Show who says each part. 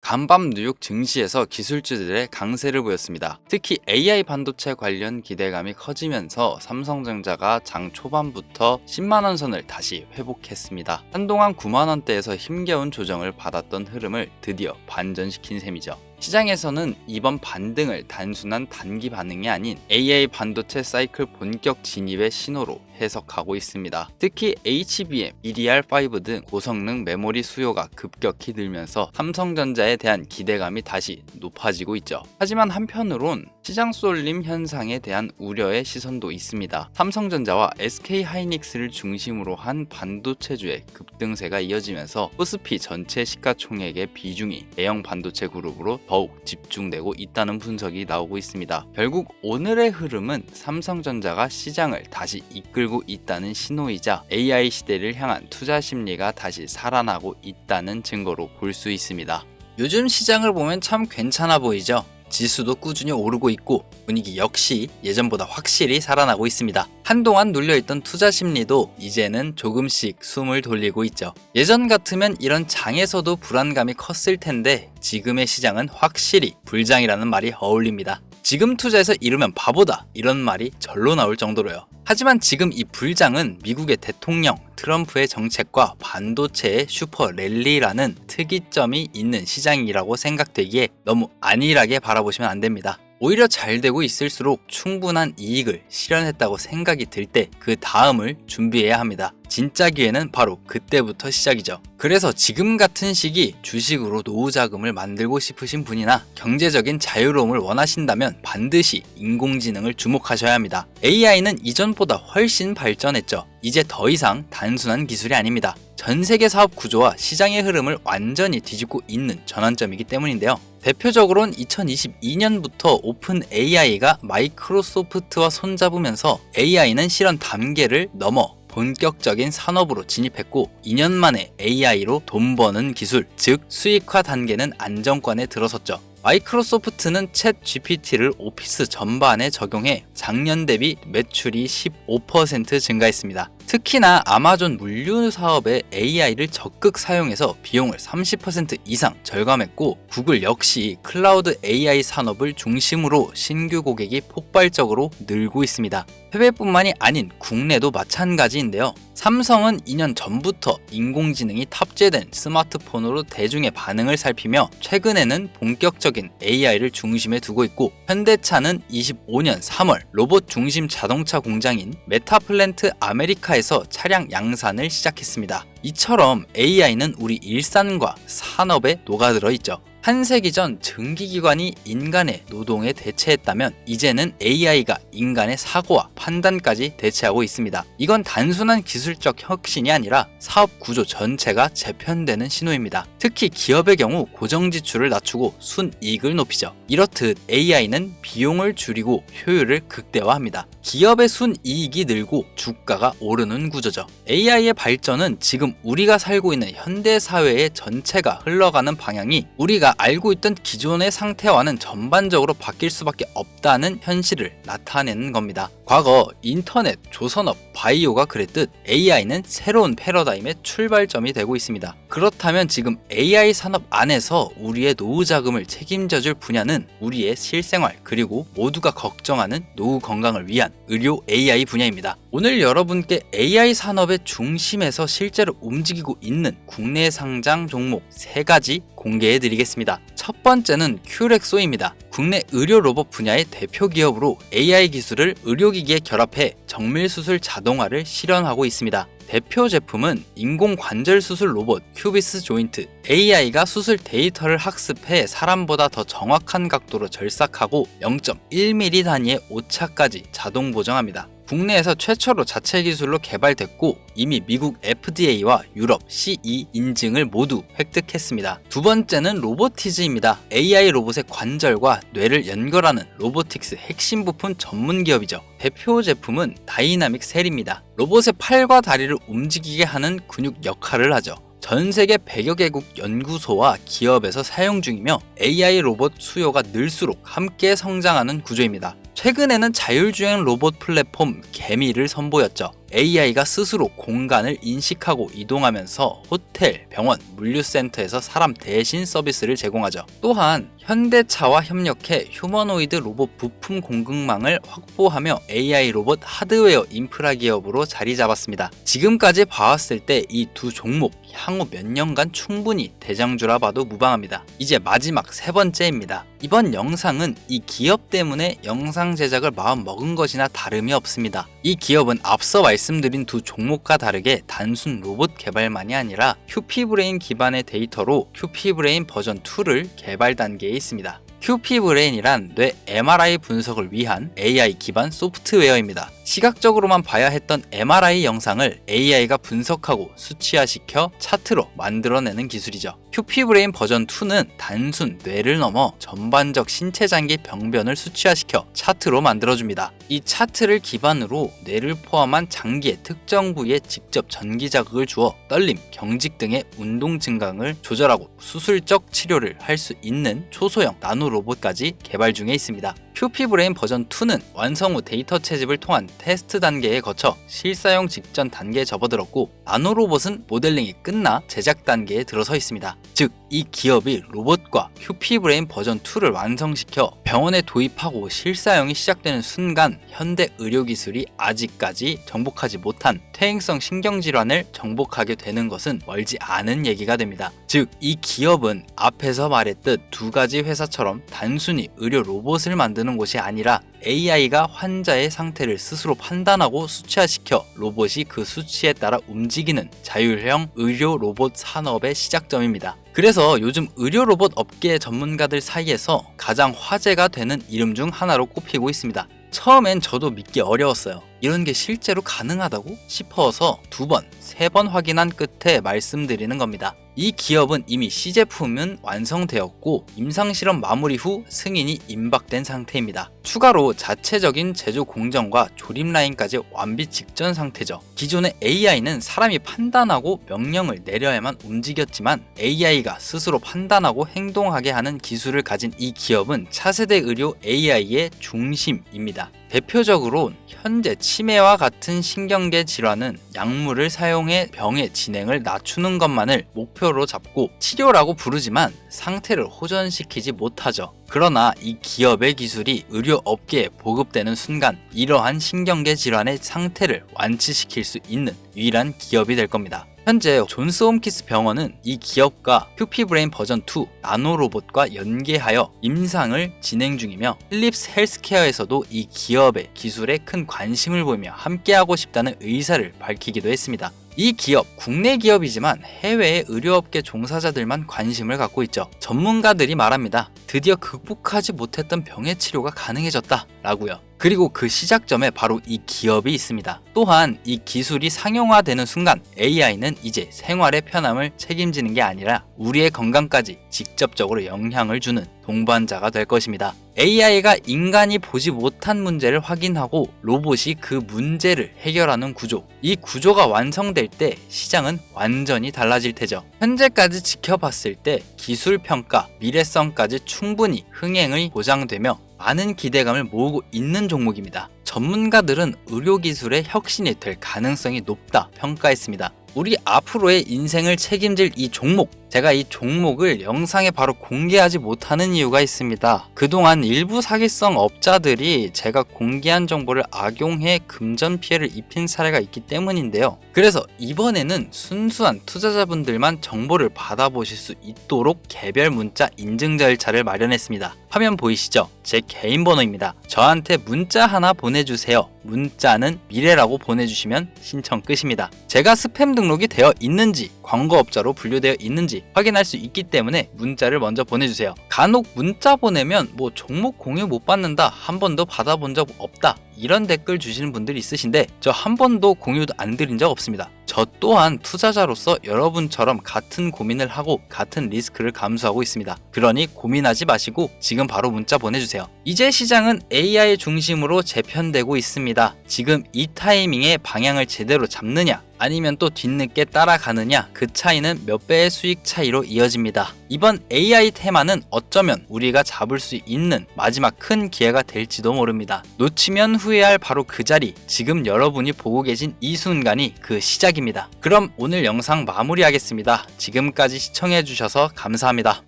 Speaker 1: 간밤 뉴욕 증시에서 기술주들의 강세를 보였습니다. 특히 AI 반도체 관련 기대감이 커지면서 삼성전자가 장 초반부터 10만원 선을 다시 회복했습니다. 한동안 9만원대에서 힘겨운 조정을 받았던 흐름을 드디어 반전시킨 셈이죠. 시장에서는 이번 반등을 단순한 단기 반응이 아닌 AI 반도체 사이클 본격 진입의 신호로 해석하고 있습니다. 특히 HBM, DDR5 등 고성능 메모리 수요가 급격히 늘면서 삼성전자에 대한 기대감이 다시 높아지고 있죠. 하지만 한편으론 시장 쏠림 현상에 대한 우려의 시선도 있습니다. 삼성전자와 SK하이닉스를 중심으로 한 반도체주의 급등세가 이어지면서 코스피 전체 시가총액의 비중이 대형 반도체 그룹으로 더욱 집중되고 있다는 분석이 나오고 있습니다. 결국 오늘의 흐름은 삼성전자가 시장을 다시 이끌고 있다는 신호이자 AI 시대를 향한 투자 심리가 다시 살아나고 있다는 증거로 볼 수 있습니다. 요즘 시장을 보면 참 괜찮아 보이죠? 지수도 꾸준히 오르고 있고 분위기 역시 예전보다 확실히 살아나고 있습니다. 한동안 눌려있던 투자 심리도 이제는 조금씩 숨을 돌리고 있죠. 예전 같으면 이런 장에서도 불안감이 컸을 텐데 지금의 시장은 확실히 불장이라는 말이 어울립니다. 지금 투자해서 이르면 바보다 이런 말이 절로 나올 정도로요. 하지만 지금 이 불장은 미국의 대통령 트럼프의 정책과 반도체의 슈퍼 랠리라는 특이점이 있는 시장이라고 생각되기에 너무 안일하게 바라보시면 안 됩니다. 오히려 잘 되고 있을수록 충분한 이익을 실현했다고 생각이 들 때 그 다음을 준비해야 합니다. 진짜 기회는 바로 그때부터 시작이죠. 그래서 지금 같은 시기 주식으로 노후 자금을 만들고 싶으신 분이나 경제적인 자유로움을 원하신다면 반드시 인공지능을 주목하셔야 합니다. AI는 이전보다 훨씬 발전했죠. 이제 더 이상 단순한 기술이 아닙니다. 전 세계 사업 구조와 시장의 흐름을 완전히 뒤집고 있는 전환점이기 때문인데요. 대표적으로는 2022년부터 오픈 AI가 마이크로소프트와 손잡으면서 AI는 실현 단계를 넘어 본격적인 산업으로 진입했고 2년 만에 AI로 돈 버는 기술, 즉 수익화 단계는 안정권에 들어섰죠. 마이크로소프트는 챗 GPT를 오피스 전반에 적용해 작년 대비 매출이 15% 증가했습니다. 특히나 아마존 물류 사업에 AI를 적극 사용해서 비용을 30% 이상 절감했고 구글 역시 클라우드 AI 산업을 중심으로 신규 고객이 폭발적으로 늘고 있습니다. 해외뿐만이 아닌 국내도 마찬가지인데요. 삼성은 2년 전부터 인공지능이 탑재된 스마트폰으로 대중의 반응을 살피며 최근에는 본격적인 AI를 중심에 두고 있고 현대차는 25년 3월 로봇 중심 자동차 공장인 메타플랜트 아메리카에서 차량 양산을 시작했습니다. 이처럼 AI는 우리 일상과 산업에 녹아들어 있죠. 한 세기 전 증기기관이 인간의 노동에 대체했다면 이제는 AI가 인간의 사고와 판단까지 대체하고 있습니다. 이건 단순한 기술적 혁신이 아니라 사업 구조 전체가 재편되는 신호입니다. 특히 기업의 경우 고정 지출을 낮추고 순이익을 높이죠. 이렇듯 AI는 비용을 줄이고 효율을 극대화합니다. 기업의 순이익이 늘고 주가가 오르는 구조죠. AI의 발전은 지금 우리가 살고 있는 현대 사회의 전체가 흘러가는 방향이 우리가 알고 있던 기존의 상태와는 전반적으로 바뀔 수밖에 없다는 현실을 나타내는 겁니다. 과거 인터넷, 조선업, 바이오가 그랬듯 AI는 새로운 패러다임의 출발점이 되고 있습니다. 그렇다면 지금 AI 산업 안에서 우리의 노후 자금을 책임져줄 분야는 우리의 실생활 그리고 모두가 걱정하는 노후 건강을 위한 의료 AI 분야입니다. 오늘 여러분께 AI 산업의 중심에서 실제로 움직이고 있는 국내 상장 종목 3가지 공개해 드리겠습니다. 첫 번째는 큐렉소입니다. 국내 의료 로봇 분야의 대표 기업으로 AI 기술을 의료기기에 결합해 정밀수술 자동화를 실현하고 있습니다. 대표 제품은 인공관절 수술 로봇 큐비스 조인트. AI가 수술 데이터를 학습해 사람보다 더 정확한 각도로 절삭하고 0.1mm 단위의 오차까지 자동 보정합니다. 국내에서 최초로 자체 기술로 개발됐고 이미 미국 FDA와 유럽 CE 인증을 모두 획득했습니다. 두 번째는 로보티즈입니다. AI 로봇의 관절과 뇌를 연결하는 로보틱스 핵심 부품 전문 기업이죠. 대표 제품은 다이나믹 셀입니다. 로봇의 팔과 다리를 움직이게 하는 근육 역할을 하죠. 전 세계 100여 개국 연구소와 기업에서 사용 중이며 AI 로봇 수요가 늘수록 함께 성장하는 구조입니다. 최근에는 자율주행 로봇 플랫폼 개미를 선보였죠. AI가 스스로 공간을 인식하고 이동하면서 호텔, 병원, 물류센터에서 사람 대신 서비스를 제공하죠. 또한 현대차와 협력해 휴머노이드 로봇 부품 공급망을 확보하며 AI 로봇 하드웨어 인프라 기업으로 자리 잡았습니다. 지금까지 봐왔을 때 이 두 종목 향후 몇 년간 충분히 대장주라 봐도 무방합니다. 이제 마지막 세 번째입니다. 이번 영상은 이 기업 때문에 영상 제작을 마음 먹은 것이나 다름이 없습니다. 이 기업은 앞서 말씀드린 두 종목과 다르게 단순 로봇 개발만이 아니라 큐피브레인 기반의 데이터로 큐피브레인 버전 2를 개발 단계에 있습니다. 큐피브레인이란 뇌 MRI 분석을 위한 AI 기반 소프트웨어입니다. 시각적으로만 봐야 했던 MRI 영상을 AI가 분석하고 수치화시켜 차트로 만들어내는 기술이죠. 큐피브레인 버전 2는 단순 뇌를 넘어 전반적 신체 장기 병변을 수치화시켜 차트로 만들어줍니다. 이 차트를 기반으로 뇌를 포함한 장기의 특정 부위에 직접 전기 자극을 주어 떨림, 경직 등의 운동 증강을 조절하고 수술적 치료를 할 수 있는 초소형 나노 로봇까지 개발 중에 있습니다. 큐피브레인 버전 2는 완성 후 데이터 채집을 통한 테스트 단계에 거쳐 실사용 직전 단계에 접어들었고, 나노로봇은 모델링이 끝나 제작 단계에 들어서 있습니다. 즉, 이 기업이 로봇과 큐피브레인 버전 2를 완성시켜 병원에 도입하고 실사용이 시작되는 순간 현대 의료기술이 아직까지 정복하지 못한 퇴행성 신경질환을 정복하게 되는 것은 멀지 않은 얘기가 됩니다. 즉, 이 기업은 앞에서 말했듯 두 가지 회사처럼 단순히 의료 로봇을 만드는 곳이 아니라 AI가 환자의 상태를 스스로 판단하고 수치화시켜 로봇이 그 수치에 따라 움직이는 자율형 의료 로봇 산업의 시작점입니다. 그래서 요즘 의료 로봇 업계 전문가들 사이에서 가장 화제가 되는 이름 중 하나로 꼽히고 있습니다. 처음엔 저도 믿기 어려웠어요. 이런 게 실제로 가능하다고 싶어서 2번, 3번 확인한 끝에 말씀드리는 겁니다. 이 기업은 이미 C제품은 완성되었고 임상실험 마무리 후 승인이 임박된 상태입니다. 추가로 자체적인 제조 공정과 조립 라인까지 완비 직전 상태죠. 기존의 AI는 사람이 판단하고 명령을 내려야만 움직였지만 AI가 스스로 판단하고 행동하게 하는 기술을 가진 이 기업은 차세대 의료 AI의 중심입니다. 대표적으로 현재 치매와 같은 신경계 질환은 약물을 사용해 병의 진행을 낮추는 것만을 목표로 잡고 치료라고 부르지만 상태를 호전시키지 못하죠. 그러나 이 기업의 기술이 의료 업계에 보급되는 순간 이러한 신경계 질환의 상태를 완치시킬 수 있는 유일한 기업이 될 겁니다. 현재 존스 홈키스 병원은 이 기업과 큐피브레인 버전 2 나노로봇과 연계하여 임상을 진행 중이며, 필립스 헬스케어에서도 이 기업의 기술에 큰 관심을 보이며 함께하고 싶다는 의사를 밝히기도 했습니다. 이 기업, 국내 기업이지만 해외의 의료업계 종사자들만 관심을 갖고 있죠. 전문가들이 말합니다. 드디어 극복하지 못했던 병의 치료가 가능해졌다 라고요. 그리고 그 시작점에 바로 이 기업이 있습니다. 또한 이 기술이 상용화되는 순간 AI는 이제 생활의 편함을 책임지는 게 아니라 우리의 건강까지 직접적으로 영향을 주는 동반자가 될 것입니다. AI가 인간이 보지 못한 문제를 확인하고 로봇이 그 문제를 해결하는 구조. 이 구조가 완성될 때 시장은 완전히 달라질 테죠. 현재까지 지켜봤을 때 기술 평가, 미래성까지 충분히 흥행이 보장되며 많은 기대감을 모으고 있는 종목입니다. 전문가들은 의료기술의 혁신이 될 가능성이 높다 평가했습니다. 우리 앞으로의 인생을 책임질 이 종목, 제가 이 종목을 영상에 바로 공개하지 못하는 이유가 있습니다. 그동안 일부 사기성 업자들이 제가 공개한 정보를 악용해 금전 피해를 입힌 사례가 있기 때문인데요. 그래서 이번에는 순수한 투자자분들만 정보를 받아보실 수 있도록 개별 문자 인증 절차를 마련했습니다. 화면 보이시죠? 제 개인 번호입니다. 저한테 문자 하나 보내주세요. 문자는 미래라고 보내주시면 신청 끝입니다. 제가 스팸 등록이 되어 있는지, 광고업자로 분류되어 있는지 확인할 수 있기 때문에 문자를 먼저 보내주세요. 간혹 문자 보내면 종목 공유 못 받는다, 한 번도 받아본 적 없다, 이런 댓글 주시는 분들이 있으신데 저 한 번도 공유도 안 드린 적 없습니다. 저 또한 투자자로서 여러분처럼 같은 고민을 하고 같은 리스크를 감수하고 있습니다. 그러니 고민하지 마시고 지금 바로 문자 보내주세요. 이제 시장은 AI 중심으로 재편되고 있습니다. 지금 이 타이밍에 방향을 제대로 잡느냐, 아니면 또 뒤늦게 따라가느냐, 그 차이는 몇 배의 수익 차이로 이어집니다. 이번 AI 테마는 어쩌면 우리가 잡을 수 있는 마지막 큰 기회가 될지도 모릅니다. 놓치면 후회할 바로 그 자리, 지금 여러분이 보고 계신 이 순간이 그 시작입니다. 그럼 오늘 영상 마무리하겠습니다. 지금까지 시청해주셔서 감사합니다.